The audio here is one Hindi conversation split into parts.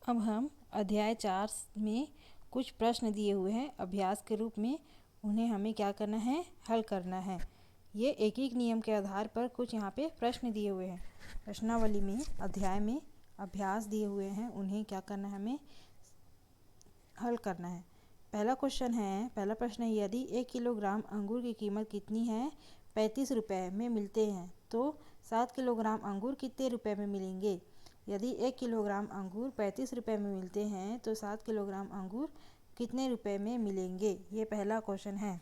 अब हम अध्याय 4 में कुछ प्रश्न दिए हुए हैं अभ्यास के रूप में, उन्हें हमें क्या करना है, हल करना है। ये एक एक नियम के आधार पर कुछ यहाँ पे प्रश्न दिए हुए हैं। प्रश्नावली में अध्याय में अभ्यास दिए हुए हैं, उन्हें क्या करना है, हमें हल करना है। पहला प्रश्न है, यदि 1 किलोग्राम अंगूर की कीमत कितनी है, 35 रुपये में मिलते हैं, तो 7 किलोग्राम अंगूर कितने रुपए में मिलेंगे। यदि 1 किलोग्राम अंगूर 35 रुपये में मिलते हैं, तो 7 किलोग्राम अंगूर कितने रुपए में मिलेंगे। ये पहला क्वेश्चन है,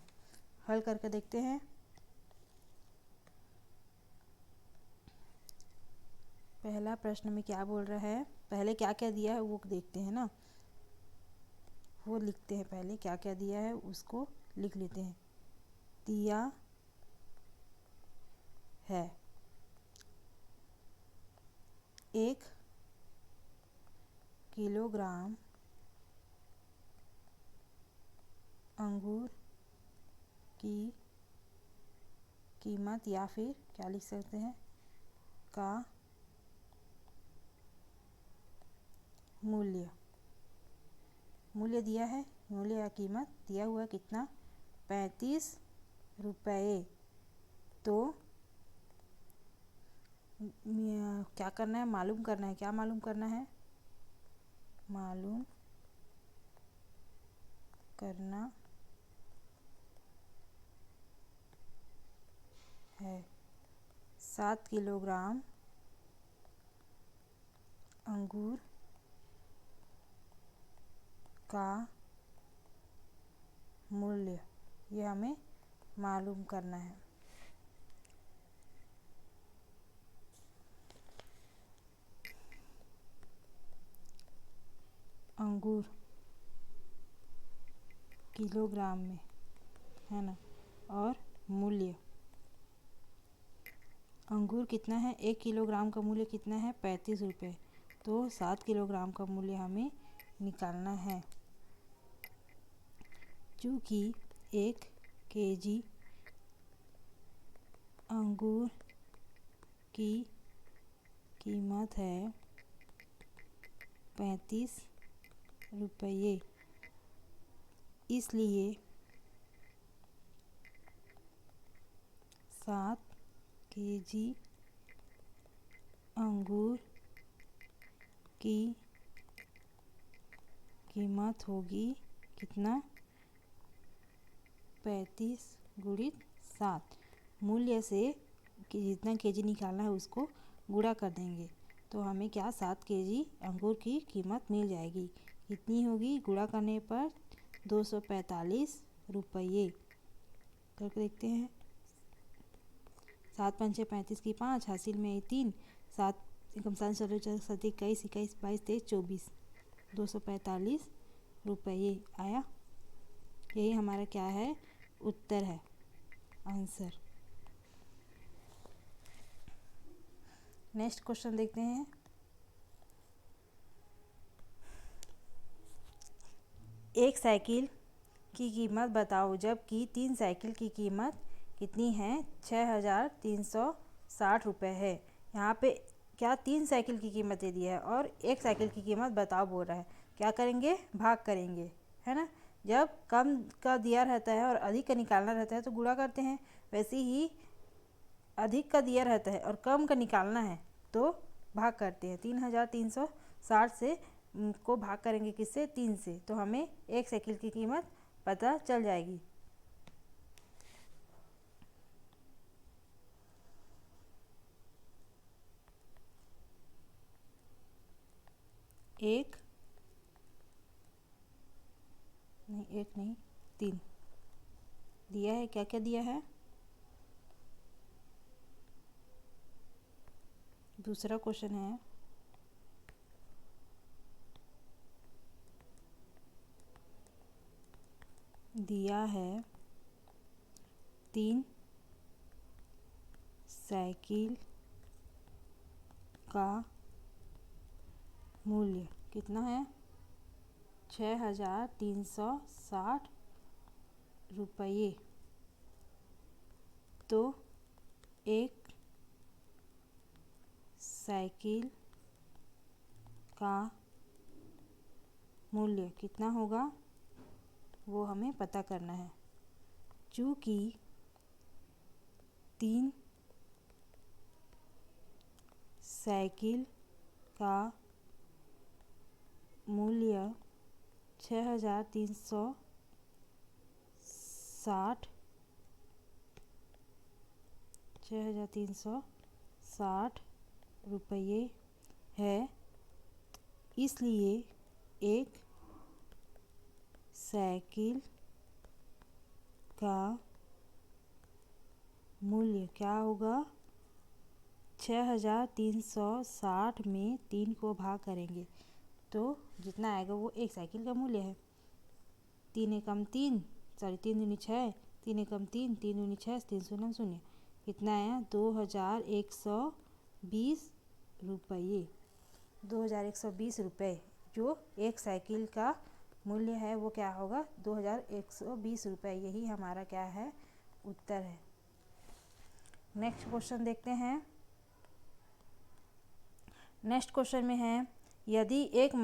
हल करके देखते हैं। पहला प्रश्न में क्या बोल रहा है, पहले क्या क्या दिया है वो देखते हैं ना, वो लिखते हैं। पहले क्या क्या दिया है उसको लिख लेते हैं। दिया है 1 किलोग्राम अंगूर की कीमत, या फिर क्या लिख सकते हैं, का मूल्य दिया है। मूल्य या कीमत दिया हुआ है कितना, 35 रुपये। तो क्या करना है, मालूम करना है। क्या मालूम करना है, मालूम करना है 7 किलोग्राम अंगूर का मूल्य, ये हमें मालूम करना है। अंगूर किलोग्राम में है ना, और मूल्य, अंगूर कितना है, 1 किलोग्राम का मूल्य कितना है, 35 रुपये। तो 7 किलोग्राम का मूल्य हमें निकालना है। चूँकि 1 केजी अंगूर की कीमत है 35 रुपये, इसलिए 7 केजी अंगूर की कीमत होगी कितना, 35 गुणित 7। मूल्य से कि जितना केजी निकालना है उसको गुणा कर देंगे, तो हमें क्या 7 केजी अंगूर की कीमत मिल जाएगी। कितनी होगी, गुणा करने पर 245 रुपये। करके देखते हैं। 7 पंचे 35 की 5, हासिल में 3, 7 एकम 7 चलो 7 21 21 22 23 24, 245 रुपये आया। यही हमारा क्या है, उत्तर है, आंसर। नेक्स्ट क्वेश्चन देखते हैं। एक साइकिल की कीमत बताओ, जबकि 3 साइकिल की कीमत कितनी है, 6360 रुपये है। यहाँ पे क्या 3 साइकिल की कीमत दे दी है और एक साइकिल की कीमत बताओ बोल रहा है। क्या करेंगे, भाग करेंगे, है ना। जब कम का दिया रहता है और अधिक का निकालना रहता है तो गुणा करते हैं। वैसे ही अधिक का दिया रहता है और कम का निकालना है तो भाग करते हैं। 3360 से को भाग करेंगे किससे, 3 से, तो हमें एक साइकिल की कीमत पता चल जाएगी। एक नहीं 3 दिया है। क्या क्या दिया है, दूसरा क्वेश्चन है, दिया है 3 साइकिल का मूल्य कितना है, 6360 रुपये। तो एक साइकिल का मूल्य कितना होगा वो हमें पता करना है। चूँकि 3 साइकिल का मूल्य 6,360 रुपये है, इसलिए एक साइकिल का मूल्य क्या होगा? 6,360 में 3 को भाग करेंगे तो जितना आएगा वो एक साइकिल का मूल्य है। 3 एकम 3, 3 दूनी 6, 3 एकम 3, 3 दूनी 6, 3 शून्य 0, कितना आया? 2,120 रुपये। 2,120 रुपये जो एक साइकिल का मूल्य है वो क्या होगा? 2,120 रुपये। यही हमारा क्या है? उत्तर है। नेक्स्ट क्वेश्चन देखते हैं। नेक्स्ट क्वेश्चन में है यदि एक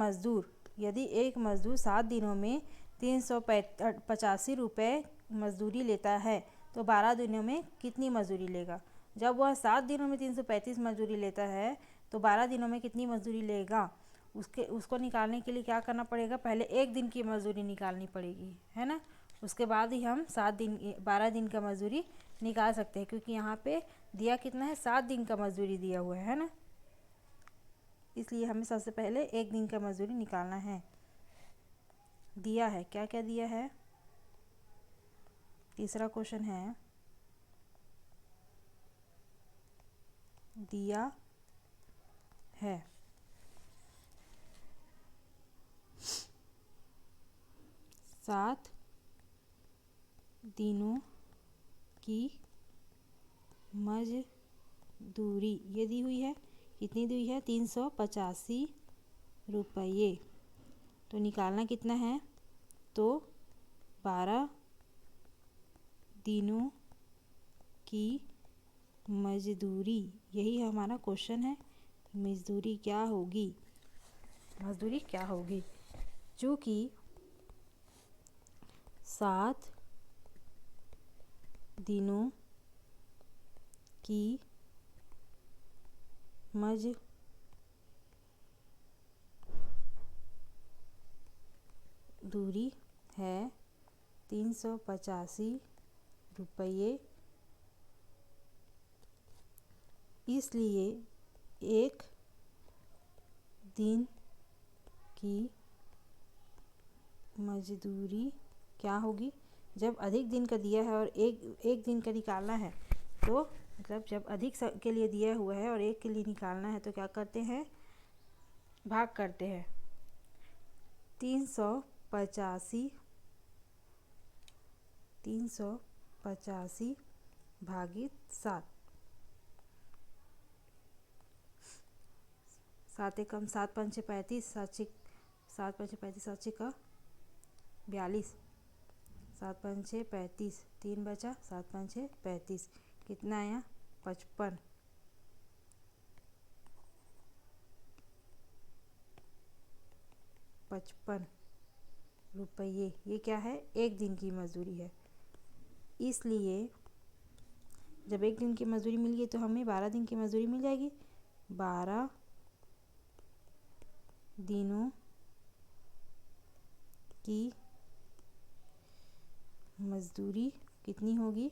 मजदूर 7 दिनों में 385 रुपये मजदूरी लेता है तो 12 दिनों में कितनी मजदूरी लेगा? जब वह 7 दिनों में 335 मजदूरी लेता है तो 12 दिनों में कितनी मजदूरी लेगा? उसको निकालने के लिए क्या करना पड़ेगा? पहले एक दिन की मजदूरी निकालनी पड़ेगी, है ना। उसके बाद ही हम 12 दिन का मजदूरी निकाल सकते हैं, क्योंकि यहाँ पे दिया कितना है? 7 दिन का मजदूरी दिया हुआ है ना। इसलिए हमें सबसे पहले एक दिन का मजदूरी निकालना है। दिया है, क्या क्या दिया है? तीसरा क्वेश्चन है, दिया है 7 दिनों की मजदूरी, ये दी हुई है। कितनी दी हुई है? 385 रुपये। तो निकालना कितना है? तो 12 दिनों की मजदूरी, यही हमारा क्वेश्चन है। मजदूरी क्या होगी? चूँकि 7 दिनों की मजदूरी है 385 रुपये, इसलिए एक दिन की मजदूरी क्या होगी? जब अधिक दिन का दिया है और एक दिन का निकालना है, तो मतलब जब अधिक के लिए दिया हुआ है और एक के लिए निकालना है तो क्या करते हैं? भाग करते हैं। 385 भागित 7, 7 एकम 7 पंचे 35, 7 पंचे 35, 7 का 42, 7 पंचे 35, 3 बचा, 7 पंचे 35, कितना आया? 55 रुपये। ये क्या है? एक दिन की मजदूरी है। इसलिए जब एक दिन की मजदूरी मिल गई तो हमें 12 दिन की मजदूरी मिल जाएगी। 12 दिनों की मजदूरी कितनी होगी?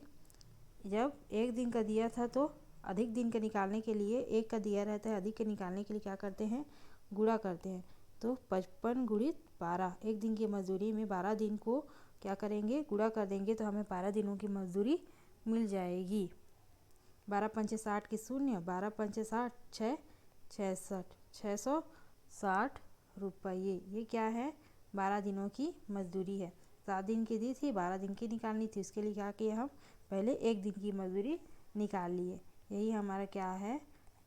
जब एक दिन का दिया था तो अधिक दिन का निकालने के लिए, एक का दिया रहता है, अधिक के निकालने के लिए क्या करते हैं? गुणा करते हैं। तो 55 गुणित 12, एक दिन की मजदूरी में 12 दिन को क्या करेंगे? गुणा कर देंगे तो हमें 12 दिनों की मजदूरी मिल जाएगी। 12 पंचे 60 की 0, 12 पंचे 60, 6 66, 660 रुपये। ये क्या है? 12 दिनों की मजदूरी है। 7 दिन की दी थी, 12 दिन की निकालनी थी, उसके लिए क्या किया? हम पहले एक दिन की मजदूरी निकाल लिए। यही हमारा क्या है?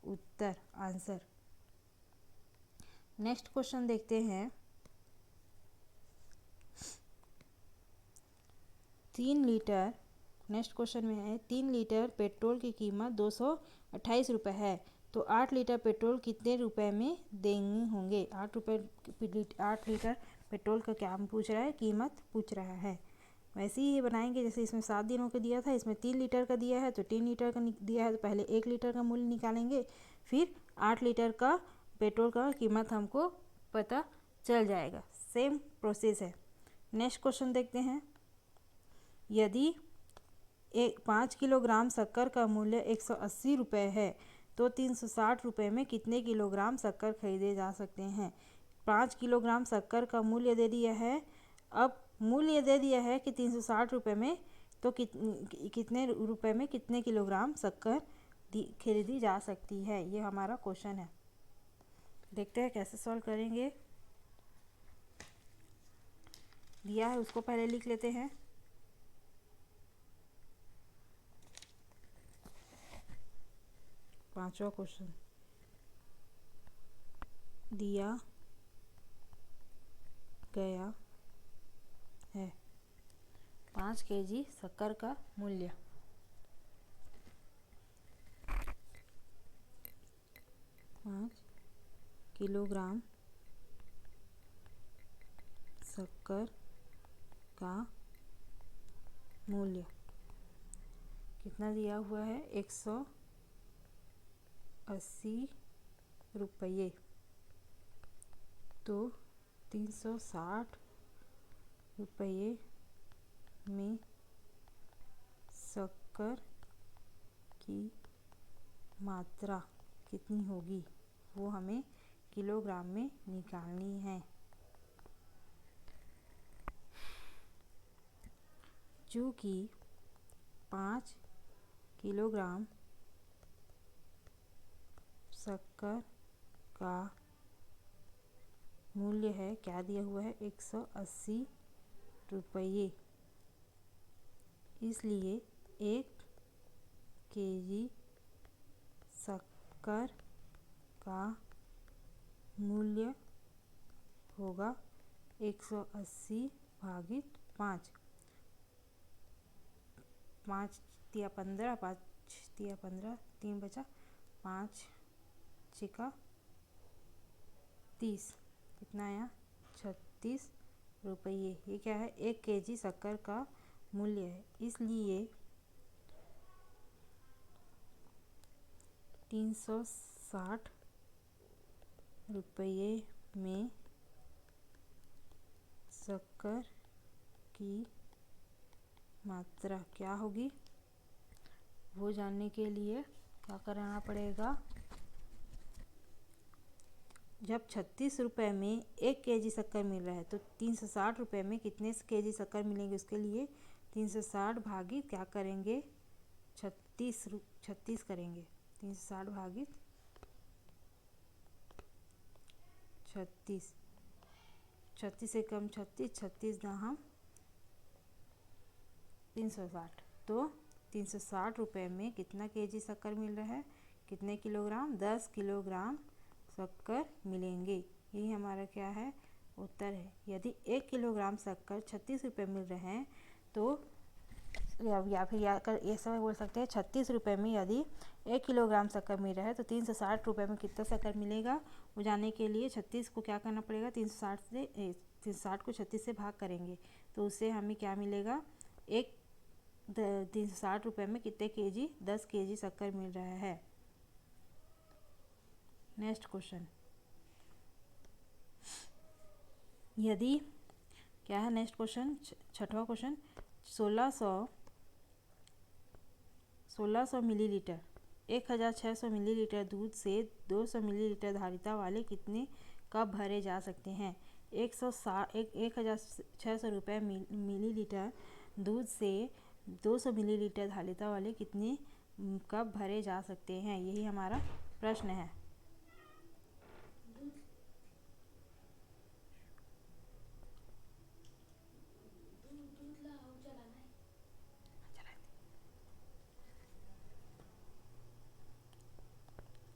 उत्तर, आंसर। नेक्स्ट क्वेश्चन देखते हैं। 3 लीटर पेट्रोल की कीमत 228 रुपये है, तो 8 लीटर पेट्रोल कितने रुपए में देंगे होंगे। 8 लीटर पेट्रोल का क्या पूछ रहा है, कीमत पूछ रहा है। वैसे ही ये बनाएंगे जैसे इसमें 7 दिनों का दिया था, इसमें 3 लीटर का दिया है तो 3 लीटर का दिया है तो पहले 1 लीटर का मूल्य निकालेंगे, फिर 8 लीटर का पेट्रोल का कीमत हमको पता चल जाएगा। सेम प्रोसेस है। नेक्स्ट क्वेश्चन देखते हैं। यदि 5 किलोग्राम शक्कर का मूल्य 180 रुपये है तो 360 रुपये में कितने किलोग्राम शक्कर खरीदे जा सकते हैं। 5 किलोग्राम शक्कर का मूल्य दे दिया है। अब मूल्य दे दिया है कि 360 रुपये में, तो कितने रुपए में कितने किलोग्राम शक्कर खरीदी जा सकती है, ये हमारा क्वेश्चन है। देखते हैं कैसे सॉल्व करेंगे। दिया है उसको पहले लिख लेते हैं। पांचवा क्वेश्चन दिया गया है 5 केजी शक्कर का मूल्य 5 किलोग्राम शक्कर का मूल्य कितना दिया हुआ है, 180 रुपये। तो 360 रुपये में शक्कर की मात्रा कितनी होगी, वो हमें किलोग्राम में निकालनी है। चूँकि 5 किलोग्राम शक्कर का मूल्य है, क्या दिया हुआ है, 180 रुपये, इसलिए 1 केजी शक्कर का मूल्य होगा 180 भागित 5। 5 तिया 15, 5 तिया 15, 3 बचा, 5 छिका 30, कितना आया, 36 रुपये। ये क्या है, 1 केजी शक्कर का मूल्य है, इसलिए 360 रुपये में शक्कर की मात्रा क्या होगी, वो जानने के लिए क्या करना पड़ेगा। जब 36 रुपये में 1 केजी शक्कर मिल रहा है तो 360 रुपये में कितने केजी शक्कर मिलेंगे, उसके लिए 360 भागित क्या करेंगे, 36 करेंगे। 360 भागित 36, 36 से कम 36, 36 दाहम 360, तो 360 रुपये में कितना केजी शक्कर मिल रहा है, कितने किलोग्राम, 10 किलोग्राम शक्कर मिलेंगे। यही हमारा क्या है, उत्तर है। यदि 1 किलोग्राम शक्कर 36 रुपये मिल रहे हैं तो या फिर ऐसा बोल सकते हैं 36 रुपये में यदि 1 किलोग्राम शक्कर मिल रहा है तो 360 रुपये में कितना शक्कर मिलेगा, वो जानने के लिए 36 को क्या करना पड़ेगा, 360 को 36 से भाग करेंगे तो उससे हमें क्या मिलेगा, 360 रुपये में कितने केजी, 10 केजी शक्कर मिल रहा है। नेक्स्ट क्वेश्चन, यदि क्या है, नेक्स्ट क्वेश्चन छठवां क्वेश्चन, 1600 मिलीलीटर 1600 मिलीलीटर दूध से 200 मिलीलीटर धारिता वाले कितने कप भरे जा सकते हैं। 1600 रुपये मिलीलीटर दूध से 200 मिलीलीटर धारिता वाले कितने कप भरे जा सकते हैं, यही हमारा प्रश्न है।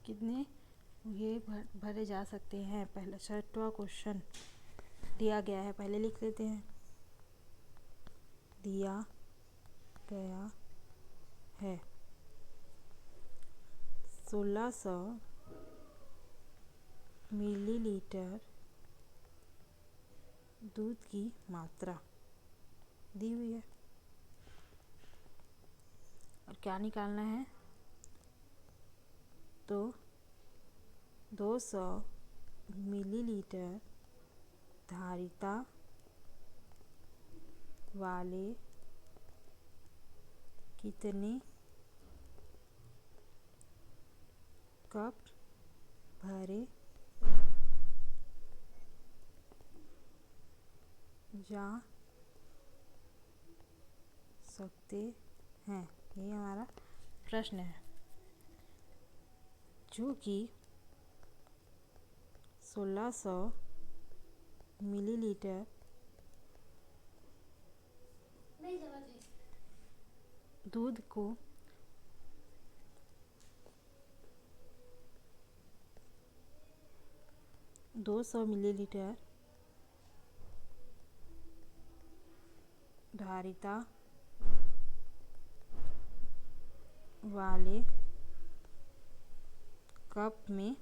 कितने ये भरे जा सकते हैं, पहला छठवां क्वेश्चन दिया गया है, पहले लिख लेते हैं। दिया गया है 1600 मिलीलीटर दूध की मात्रा दी हुई है और क्या निकालना है, तो 200 मिलीलीटर धारिता वाले कितने कप भरे जा सकते हैं, ये हमारा प्रश्न है। जो कि 1600 मिलीलीटर दूध को 200 मिलीलीटर धारिता वाले कप में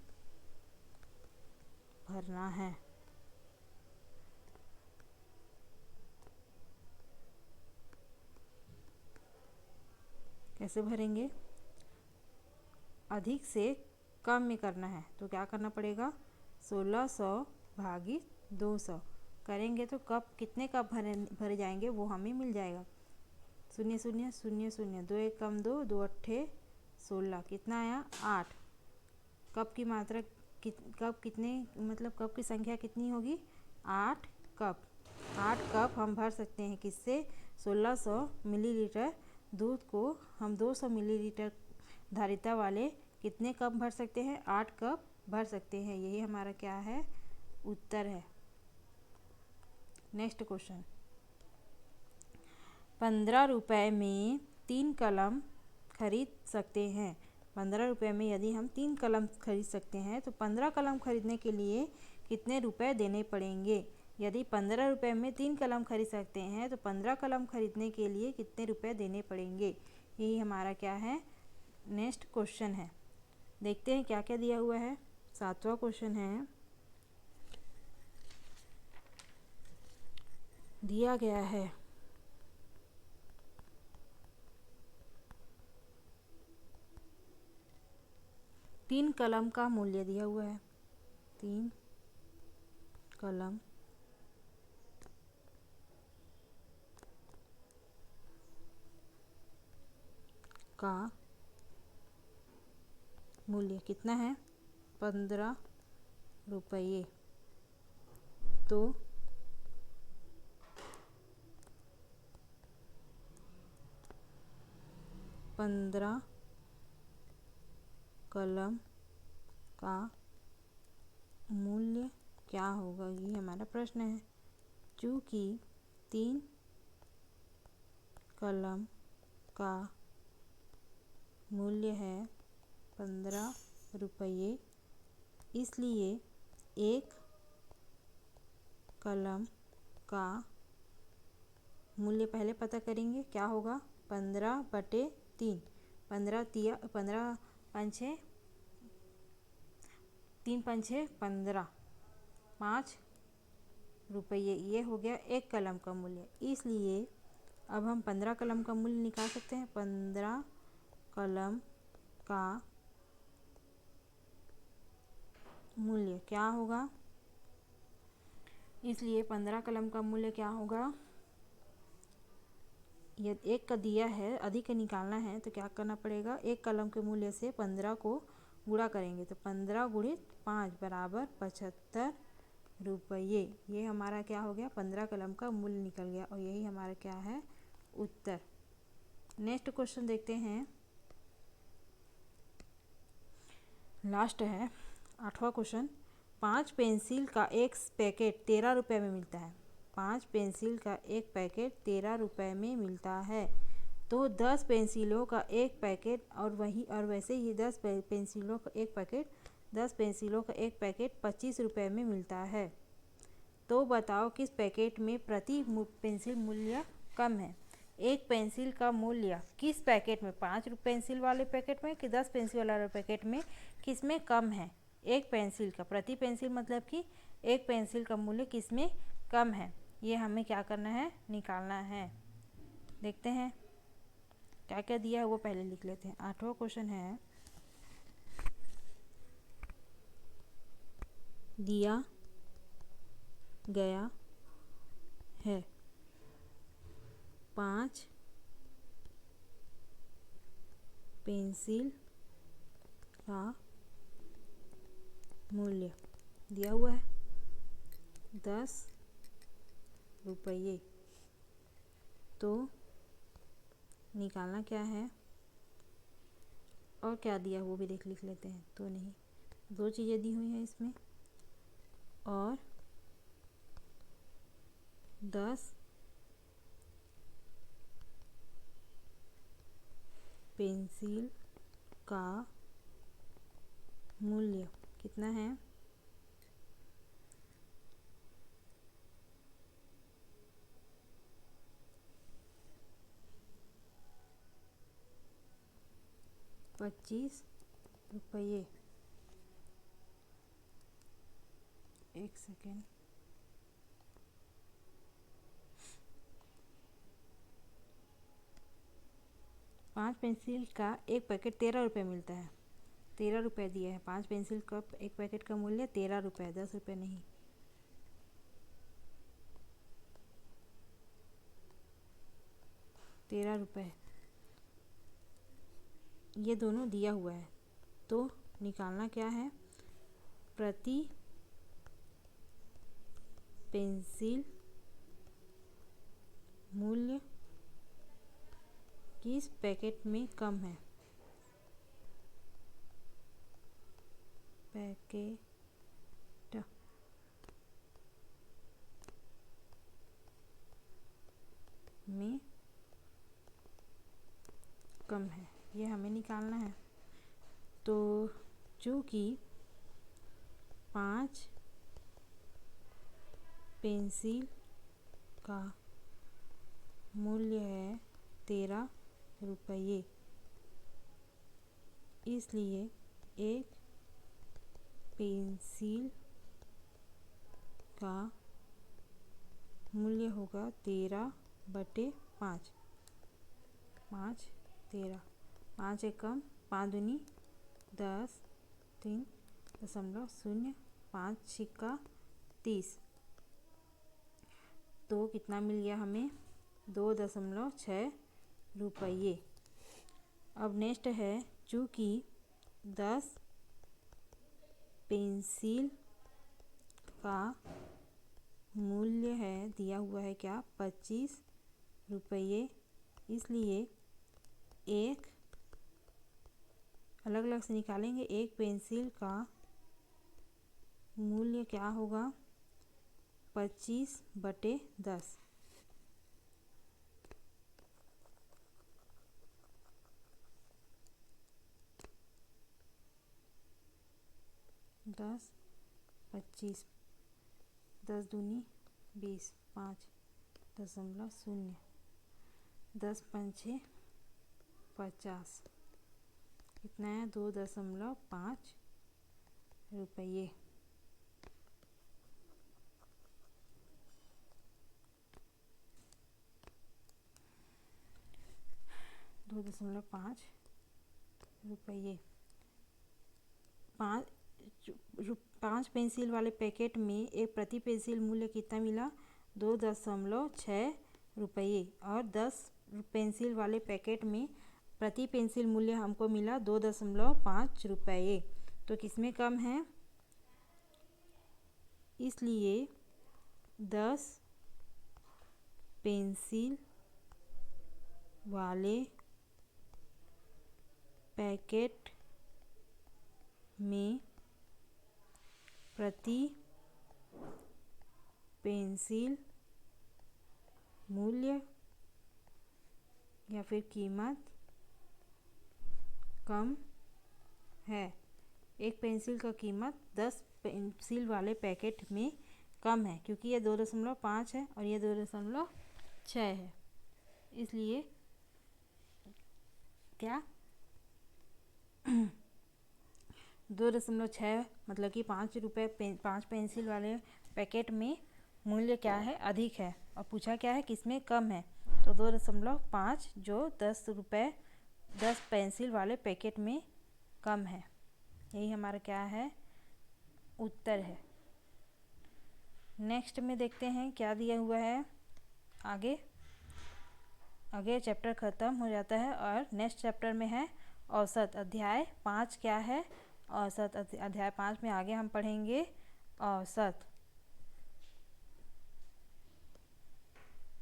भरना है। कैसे भरेंगे, अधिक से कम में करना है तो क्या करना पड़ेगा, 1600 भागित 200 करेंगे तो कप कितने कप भरे जाएंगे वो हमें मिल जाएगा। 0 0 0 0 2 1 कम 2 2 अट्ठे 16 कितना आया 8। कप की मात्रा कप कितने मतलब कप की संख्या कितनी होगी 8 कप। 8 कप हम भर सकते हैं किससे, 1600 मिलीलीटर दूध को हम 200 मिलीलीटर धारिता वाले कितने कप भर सकते हैं, 8 कप भर सकते हैं। यही हमारा क्या है, उत्तर है। नेक्स्ट क्वेश्चन, 15 रुपये में 3 कलम खरीद सकते हैं। 15 रुपये में यदि हम 3 कलम खरीद सकते हैं तो 15 कलम खरीदने के लिए कितने रुपए देने पड़ेंगे। यदि 15 रुपये में 3 कलम खरीद सकते हैं तो 15 कलम खरीदने के लिए कितने रुपए देने पड़ेंगे, यही हमारा क्या है, नेक्स्ट क्वेश्चन है। देखते हैं क्या क्या दिया हुआ है। 7वां क्वेश्चन है, दिया गया है 3 कलम का मूल्य दिया हुआ है। 3 कलम का मूल्य कितना है, 15 रुपये। तो 15 कलम का मूल्य क्या होगा, ये हमारा प्रश्न है। चूँकि 3 कलम का मूल्य है 15 रुपये, इसलिए 1 कलम का मूल्य पहले पता करेंगे क्या होगा, 15/3। 15 पंछे 3 पंछे 15, 5 रुपये, ये हो गया 1 कलम का मूल्य। इसलिए अब हम 15 कलम का मूल्य निकाल सकते हैं। 15 कलम का मूल्य क्या होगा, इसलिए 15 कलम का मूल्य क्या होगा, यदि 1 का दिया है, अधिक का निकालना है तो क्या करना पड़ेगा, 1 कलम के मूल्य से 15 को गुणा करेंगे तो 15 गुणित 5 बराबर 75 रुपये। ये हमारा क्या हो गया, 15 कलम का मूल्य निकल गया और यही हमारा क्या है, उत्तर। नेक्स्ट क्वेश्चन देखते हैं, लास्ट है 8वां क्वेश्चन। 5 पेंसिल का एक पैकेट 13 रुपये में मिलता है। 5 पेंसिल का एक पैकेट 13 रुपये में मिलता है, तो 10 पेंसिलों का एक पैकेट और वैसे ही 10 पेंसिलों का एक पैकेट 10 पेंसिलों का एक पैकेट 25 रुपये में मिलता है। तो बताओ किस पैकेट में प्रति पेंसिल मूल्य कम है। एक पेंसिल का मूल्य किस पैकेट में, 5 पेंसिल वाले पैकेट में कि 10 पेंसिल वाले पैकेट में, किस में कम है। एक पेंसिल का, प्रति पेंसिल मतलब कि एक पेंसिल का मूल्य किस में कम है, ये हमें क्या करना है, निकालना है। देखते हैं क्या क्या दिया है वो पहले लिख लेते हैं। 8वां क्वेश्चन है, दिया गया है 5 पेंसिल का मूल्य दिया हुआ है 10 रुपये। तो निकालना क्या है और क्या दिया वो भी लिख लेते हैं। तो नहीं, 2 चीज़ें दी हुई हैं इसमें, और 10 पेंसिल का मूल्य कितना है, 25 रुपये। एक सेकेंड, पाँच पेंसिल का एक पैकेट 13 रुपये मिलता है। 13 रुपये दिया है। 5 पेंसिल का एक पैकेट का मूल्य 13 रुपये, 10 रुपये नहीं। ₹13 ये दोनों दिया हुआ है। तो निकालना क्या है, प्रति पेंसिल मूल्य किस पैकेट में कम है। पैकेट में कम है, ये हमें निकालना है। तो चूँकि 5 पेंसिल का मूल्य है 13 रुपये, इसलिए एक पेंसिल का मूल्य होगा 13/5। 5 13, 5 एकम 5 दूनी 10, 3.0, 5 छिक्का 30। तो कितना मिल गया हमें, 2.6 रुपये। अब नेक्स्ट है, चूँकि 10 पेंसिल का मूल्य है दिया हुआ है क्या, 25 रुपये, इसलिए एक अलग अलग से निकालेंगे। एक पेंसिल का मूल्य क्या होगा, 25/10। 10, 25, 10 दूनी 20, 5.0, 10 पंचे 50, कितना है, 2.5 रुपये। 2.5 रुपये। 5 पेंसिल वाले पैकेट में एक प्रति पेंसिल मूल्य कितना मिला, 2.6 रुपये, और 10 पेंसिल वाले पैकेट में प्रति पेंसिल मूल्य हमको मिला 2.5 रुपये। तो किसमें कम है, इसलिए 10 पेंसिल वाले पैकेट में प्रति पेंसिल मूल्य या फिर कीमत कम है। एक पेंसिल का कीमत 10 पेंसिल वाले पैकेट में कम है, क्योंकि ये 2.5 है और ये 2.6 है। इसलिए क्या 2.6 मतलब कि 5 रुपये 5 पेंसिल वाले पैकेट में मूल्य क्या है, अधिक है, और पूछा क्या है किसमें कम है। तो 2.5 जो 10 रुपये 10 पेंसिल वाले पैकेट में कम है, यही हमारा क्या है, उत्तर है। नेक्स्ट में देखते हैं क्या दिया हुआ है आगे। आगे चैप्टर ख़त्म हो जाता है और नेक्स्ट चैप्टर में है औसत। अध्याय 5 क्या है, औसत। अध्याय 5 में आगे हम पढ़ेंगे औसत।